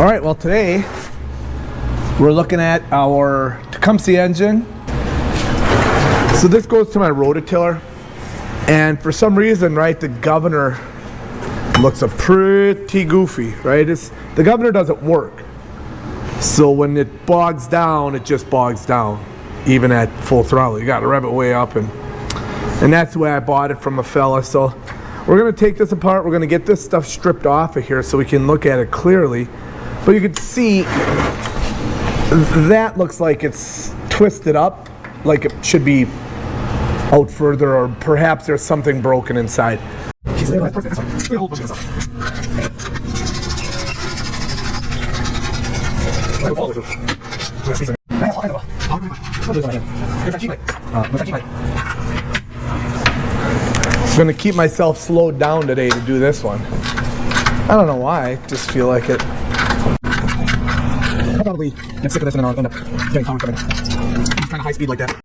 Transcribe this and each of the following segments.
All right, well today we're looking at our Tecumseh engine. So this goes to my rototiller, and for some reason, right, the governor looks pretty goofy, right? The governor doesn't work. So when it bogs down, it just bogs down, even at full throttle. You gotta rev it way up, and that's the way I bought it from a fella. So we're gonna take this apart. We're gonna get this stuff stripped off of here so we can look at it clearly. But you can see that looks like it's twisted up, like it should be out further, or perhaps there's something broken inside. I'm gonna keep myself slowed down today to do this one. I don't know why, I just feel like it. I'll probably get sick of this and then I'll end up getting power coming. It's kind of high speed like that.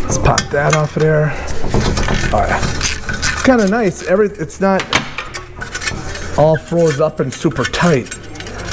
Let's pop that off of there. Oh yeah. It's kind of nice. It's not all froze up and super tight.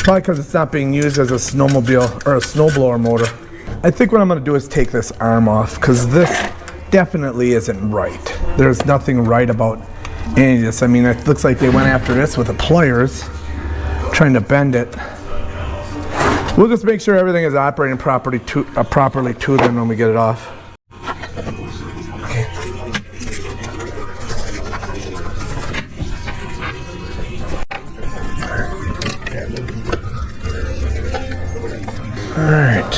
Probably because it's not being used as a snowmobile or a snowblower motor. I think what I'm going to do is take this arm off, because this definitely isn't right. There's nothing right about any of this. I mean, it looks like they went after this with the pliers, trying to bend it. We'll just make sure everything is operating properly to them when we get it off. Alright,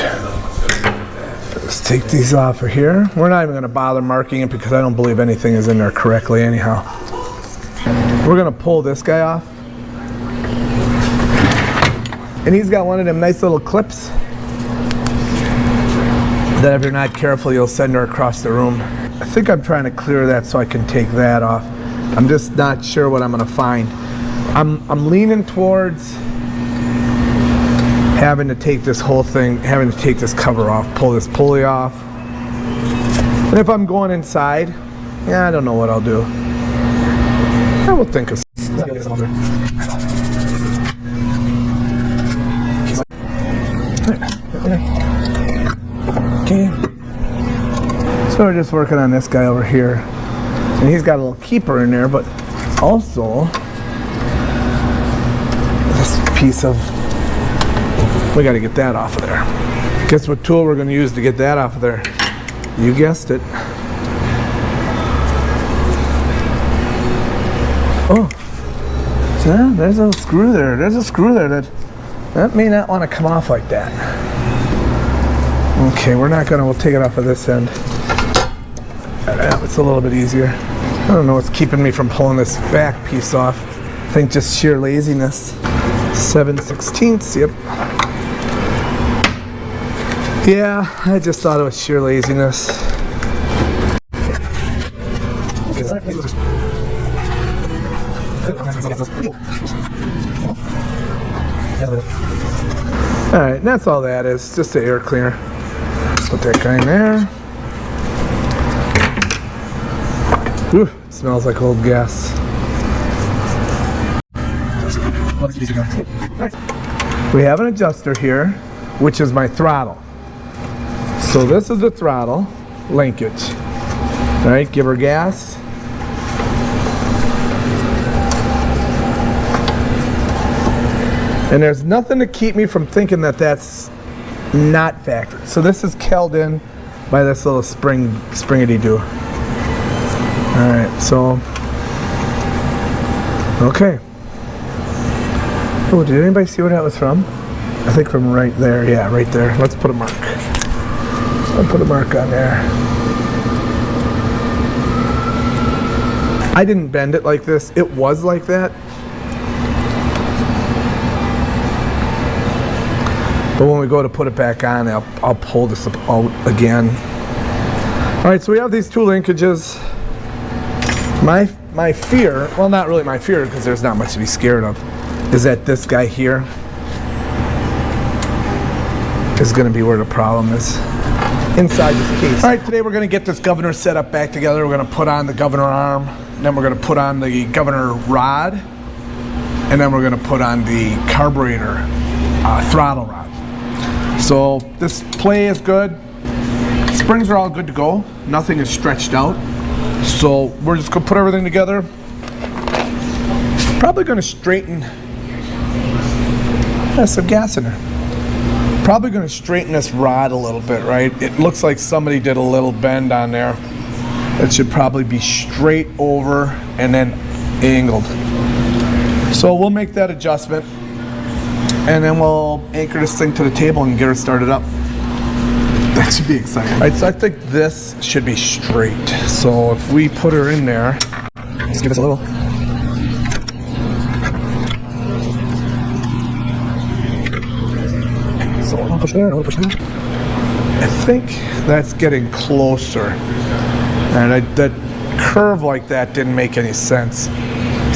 let's take these off of here. We're not even going to bother marking it because I don't believe anything is in there correctly anyhow. We're going to pull this guy off. And he's got one of them nice little clips that if you're not careful you'll send her across the room. I think I'm trying to clear that so I can take that off. I'm just not sure what I'm going to find. I'm leaning towards having to take this whole thing, having to take this cover off, pull this pulley off. And if I'm going inside, yeah, I don't know what I'll do. I will think of something. Okay. So we're just working on this guy over here. And he's got a little keeper in there, but also this piece of, we got to get that off of there. Guess what tool we're going to use to get that off of there? You guessed it. Oh, so there's a screw there. There's a screw there that may not want to come off like that. Okay, we'll take it off of this end. It's a little bit easier. I don't know what's keeping me from pulling this back piece off. I think just sheer laziness. 7/16, yep. Yeah, I just thought it was sheer laziness. Alright, that's all that is, just the air cleaner. Put that guy in there. Ooh, smells like old gas. We have an adjuster here, which is my throttle. So this is the throttle linkage. Alright, give her gas. And there's nothing to keep me from thinking that that's not factory. So this is held in by this little springity-doo. Alright, so, okay. Oh, did anybody see where that was from? I think from right there, yeah, right there. Let's put a mark. I'll put a mark on there. I didn't bend it like this. It was like that. But when we go to put it back on, I'll pull this out again. Alright, so we have these two linkages. My fear, well, not really my fear because there's not much to be scared of, is that this guy here is going to be where the problem is, inside this case. All right, today we're going to get this governor setup back together. We're going to put on the governor arm, then we're going to put on the governor rod, and then we're going to put on the carburetor throttle rod. So this play is good. Springs are all good to go. Nothing is stretched out. So we're just going to put everything together. Probably going to straighten. There's some gas in there. Probably going to straighten this rod a little bit, right? It looks like somebody did a little bend on there. It should probably be straight over and then angled. So we'll make that adjustment, and then we'll anchor this thing to the table and get her started up. That should be exciting. All right, so I think this should be straight. So if we put her in there, just give us a little. So I'll push there, I'll push there. I think that's getting closer. And that curve like that didn't make any sense.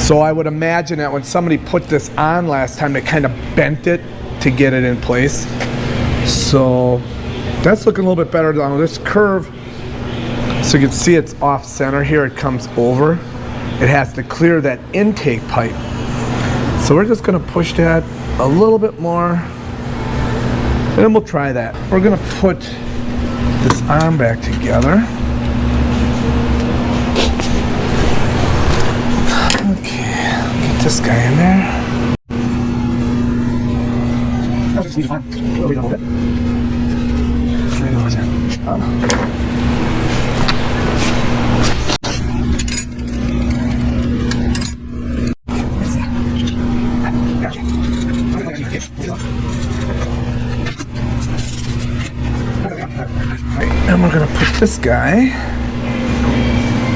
So I would imagine that when somebody put this on last time, they kind of bent it to get it in place. So that's looking a little bit better on this curve. So you can see it's off center here. It comes over. It has to clear that intake pipe. So we're just going to push that a little bit more. And then we'll try that. We're going to put this arm back together. This guy in there. And we're going to put this guy.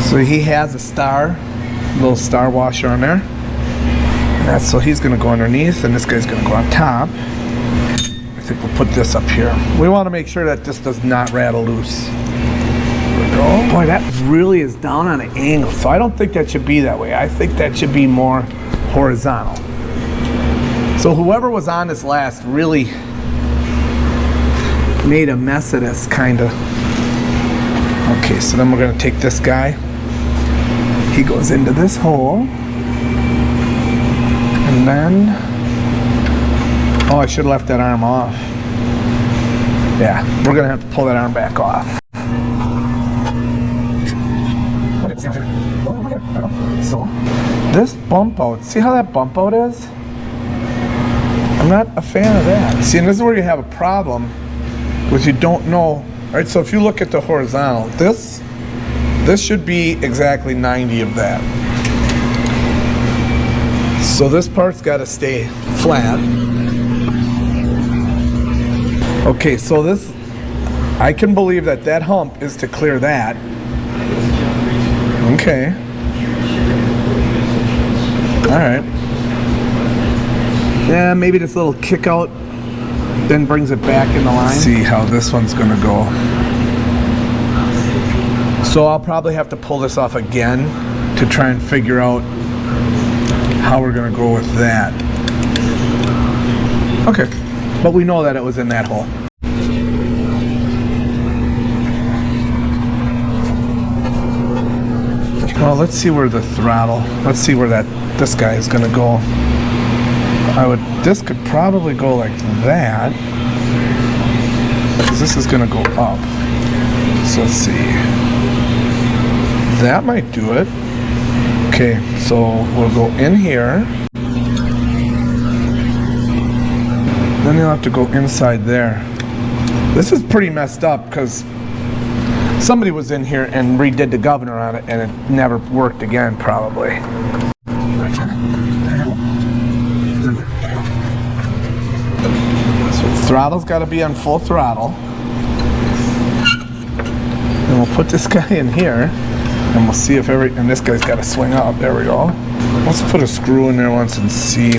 So he has a little star washer on there. So he's going to go underneath, and this guy's going to go on top. I think we'll put this up here. We want to make sure that this does not rattle loose. There we go. Boy, that really is down on an angle, so I don't think that should be that way. I think that should be more horizontal. So whoever was on this last really made a mess of this, kind of. Okay, so then we're going to take this guy. He goes into this hole. And then, oh, I should have left that arm off. Yeah, we're going to have to pull that arm back off. So, this bump out, see how that bump out is? I'm not a fan of that. See, and this is where you have a problem, because you don't know. All right, so if you look at the horizontal, this should be exactly 90 of that. So this part's got to stay flat. Okay, so this, I can believe that hump is to clear that. Okay. All right. Yeah, maybe this little kick out then brings it back in the line. Let's see how this one's going to go. So I'll probably have to pull this off again to try and figure out how we're going to go with that. Okay, but we know that it was in that hole. Well, let's see where the throttle, let's see where this guy is going to go. This could probably go like that, because this is going to go up. So let's see. That might do it. Okay, so we'll go in here. Then you'll have to go inside there. This is pretty messed up because somebody was in here and redid the governor on it and it never worked again, probably. So the throttle's got to be on full throttle. And we'll put this guy in here. And we'll see if and this guy's got to swing up. There we go. Let's put a screw in there once and see.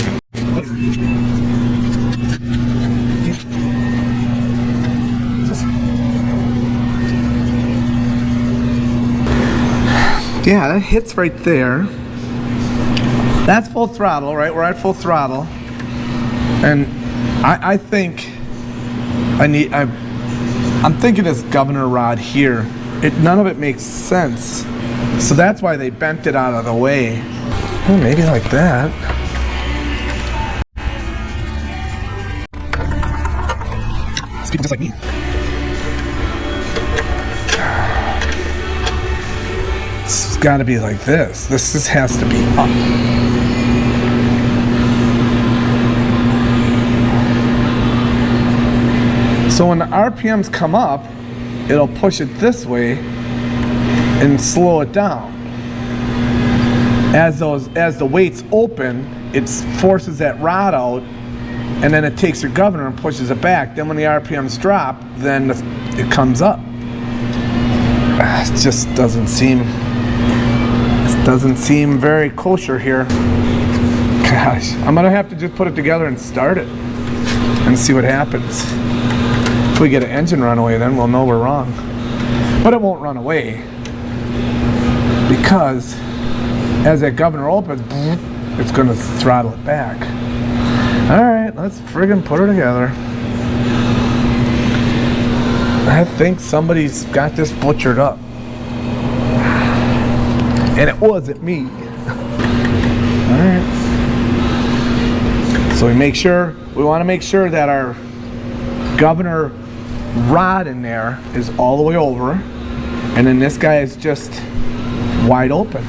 Yeah, that hits right there. That's full throttle, right? We're at full throttle. And I think I'm thinking this governor rod here, none of it makes sense. So that's why they bent it out of the way. Well, maybe like that. Speaking just like me. It's got to be like this. This has to be up. So when the RPMs come up, it'll push it this way and slow it down. As the weights open, it forces that rod out, and then it takes your governor and pushes it back. Then when the RPMs drop, then it comes up. It just doesn't seem very kosher here. Gosh, I'm gonna have to just put it together and start it and see what happens. If we get an engine runaway, then we'll know we're wrong. But it won't run away, because as that governor opens, it's going to throttle it back. All right, let's friggin' put her together. I think somebody's got this butchered up. And it wasn't me. All right. So we want to make sure that our governor rod in there is all the way over, and then this guy is just wide open.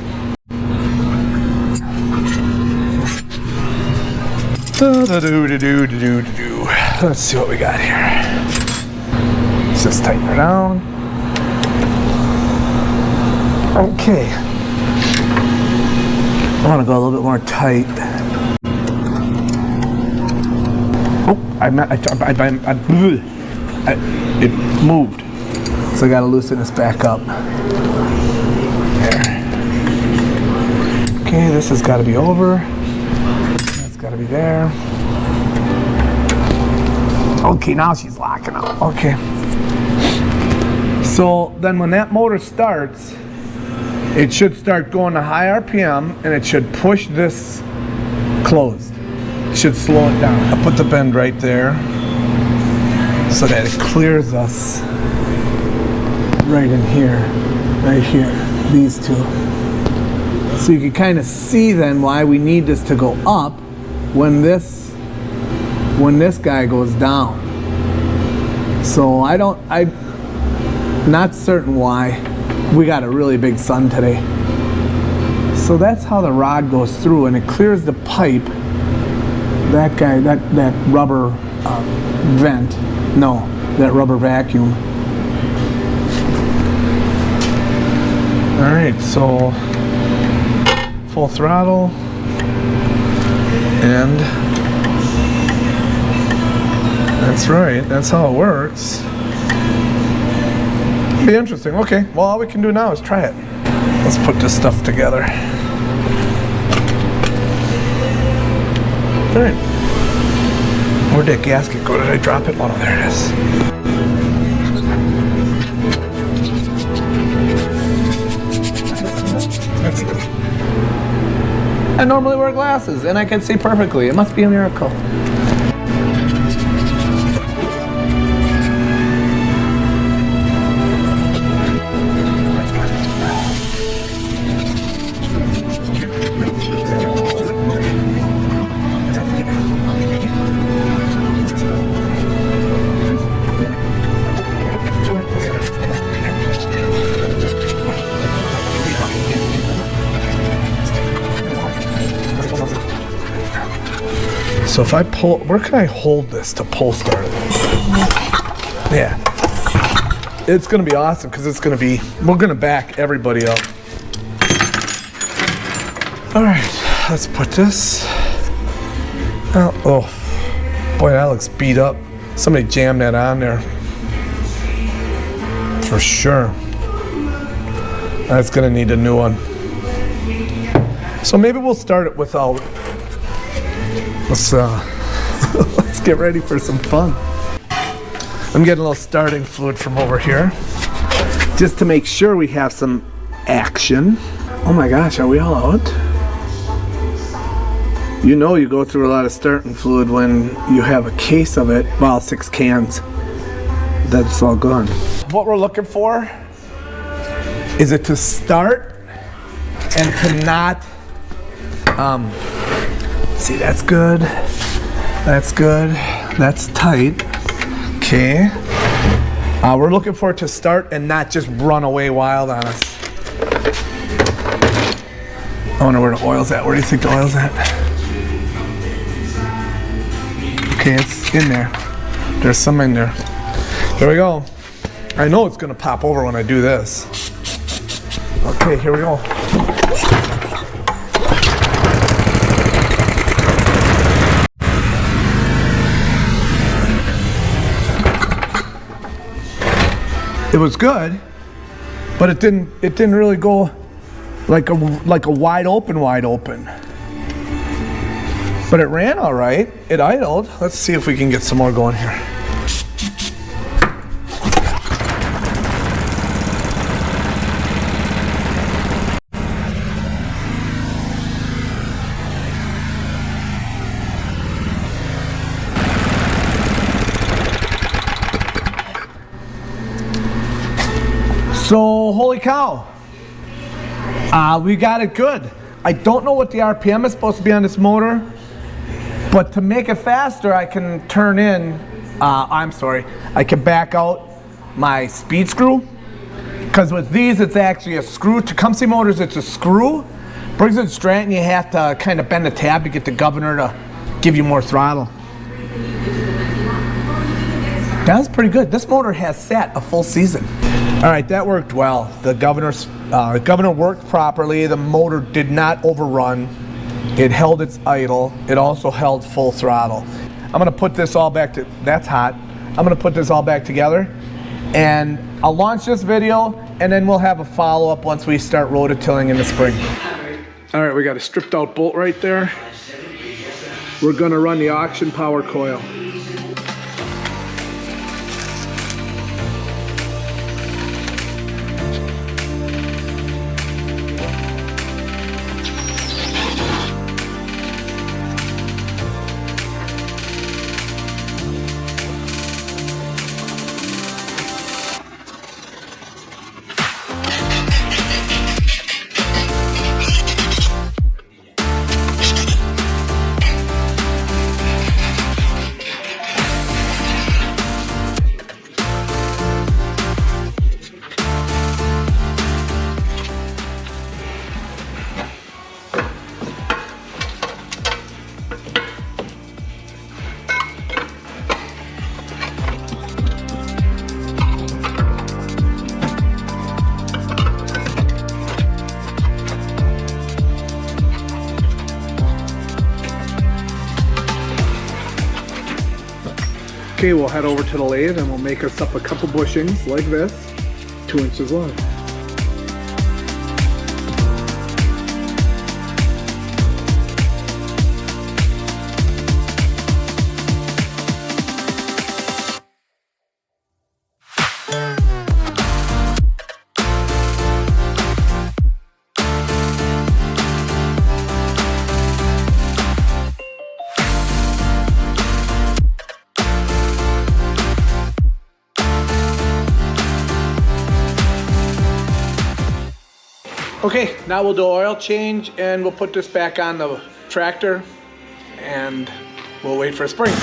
Let's see what we got here. Let's just tighten her down. Okay. I want to go a little bit more tight. Oh, it moved, so I got to loosen this back up. There. Okay, this has got to be over. That's got to be there. Okay, now she's locking up. Okay. So then when that motor starts, it should start going to high RPM, and it should push this closed. It should slow it down. I'll put the bend right there so that it clears us right in here, right here, these two. So you can kind of see then why we need this to go up when this guy goes down. So I'm not certain why. We got a really big sun today. So that's how the rod goes through, and it clears the pipe. That guy, that rubber vent, no, that rubber vacuum. All right, so full throttle, and that's right, that's how it works. Be interesting. Okay, well, all we can do now is try it. Let's put this stuff together. All right. Where'd that gasket go? Did I drop it? Oh, no, there it is. I normally wear glasses, and I can see perfectly. It must be a miracle. So if I pull, where can I hold this to pull start it? Yeah. It's gonna be awesome because it's gonna be, we're gonna back everybody up. All right, let's put this. Oh, boy, that looks beat up. Somebody jammed that on there. For sure. That's gonna need a new one. So maybe we'll start it without. Let's get ready for some fun. I'm getting a little starting fluid from over here, just to make sure we have some action. Oh my gosh, are we all out? You know you go through a lot of starting fluid when you have a case of it. Well, 6 cans. That's all gone. What we're looking for is it to start and to not, see, that's good. That's good. That's tight. Okay. We're looking for it to start and not just run away wild on us. I wonder where the oil's at. Where do you think the oil's at? Okay, it's in there. There's some in there. There we go. I know it's gonna pop over when I do this. Okay, here we go. It was good, but it didn't really go like a wide open. But it ran all right. It idled. Let's see if we can get some more going here. So, holy cow, we got it good. I don't know what the RPM is supposed to be on this motor, but to make it faster, I can turn in, I can back out my speed screw, because with these, it's actually a screw. Tecumseh motors, it's a screw. Briggs & Stratton, you have to kind of bend the tab to get the governor to give you more throttle. That's pretty good. This motor has sat a full season. All right, that worked well. The governor worked properly. The motor did not overrun. It held its idle. It also held full throttle. I'm gonna put this all back to, that's hot. I'm gonna put this all back together and I'll launch this video and then we'll have a follow-up once we start rototilling in the spring. All right, we got a stripped out bolt right there. We're gonna run the auction power coil. Okay, we'll head over to the lathe and we'll make us up a couple bushings like this, 2 inches long. Okay, now we'll do oil change and we'll put this back on the tractor and we'll wait for a spring.